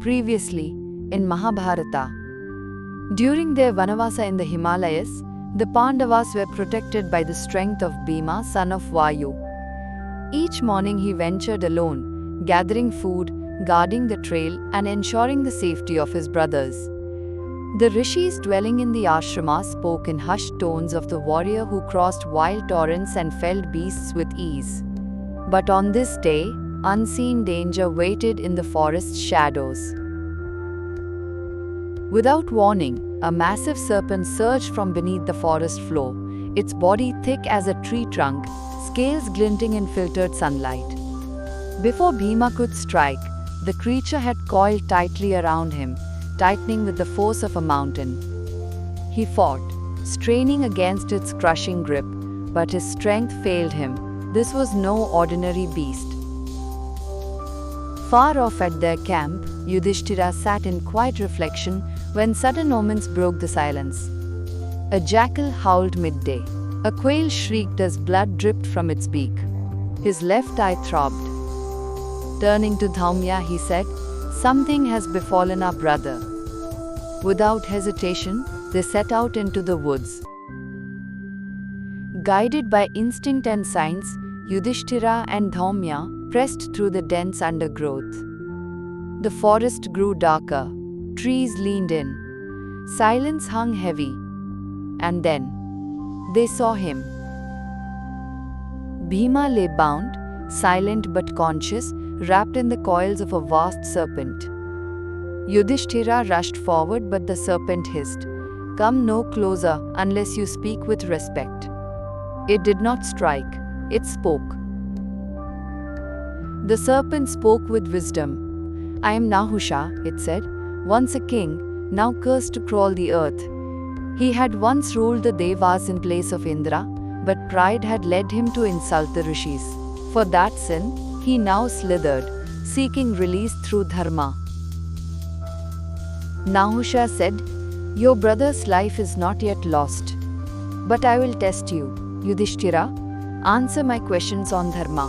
Previously, in Mahabharata. During their Vanavasa in the Himalayas, the Pandavas were protected by the strength of Bhima, son of Vayu. Each morning he ventured alone, gathering food, guarding the trail, and ensuring the safety of his brothers. The rishis dwelling in the ashrama spoke in hushed tones of the warrior who crossed wild torrents and felled beasts with ease. But on this day, unseen danger waited in the forest's shadows. Without warning, a massive serpent surged from beneath the forest floor, its body thick as a tree trunk, scales glinting in filtered sunlight. Before Bhima could strike, the creature had coiled tightly around him, tightening with the force of a mountain. He fought, straining against its crushing grip, but his strength failed him. This was no ordinary beast. Far off at their camp, Yudhishthira sat in quiet reflection when sudden omens broke the silence. A jackal howled midday. A quail shrieked as blood dripped from its beak. His left eye throbbed. Turning to Dhaumya, he said, "Something has befallen our brother." Without hesitation, they set out into the woods. Guided by instinct and science, Yudhishthira and Dhaumya pressed through the dense undergrowth. The forest grew darker, trees leaned in, silence hung heavy, and then they saw him. Bhima lay bound, silent but conscious, wrapped in the coils of a vast serpent. Yudhishthira rushed forward, but the serpent hissed, "Come no closer unless you speak with respect." It did not strike, it spoke. The serpent spoke with wisdom. "I am Nahusha," it said, "once a king, now cursed to crawl the earth." He had once ruled the Devas in place of Indra, but pride had led him to insult the rishis. For that sin, he now slithered, seeking release through dharma. Nahusha said, "Your brother's life is not yet lost. But I will test you, Yudhishthira. Answer my questions on dharma.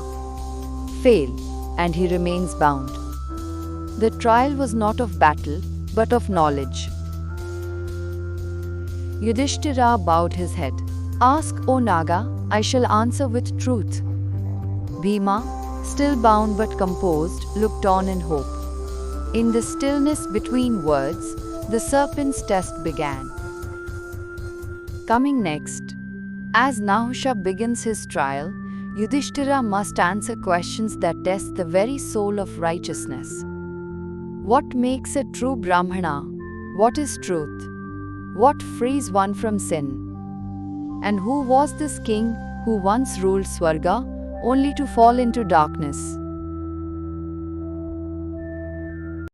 Fail, and he remains bound." The trial was not of battle, but of knowledge. Yudhishthira bowed his head. "Ask, O Naga, I shall answer with truth." Bhima, still bound but composed, looked on in hope. In the stillness between words, the serpent's test began. Coming next, as Nahusha begins his trial, Yudhishthira must answer questions that test the very soul of righteousness. What makes a true Brahmana? What is truth? What frees one from sin? And who was this king who once ruled Swarga, only to fall into darkness?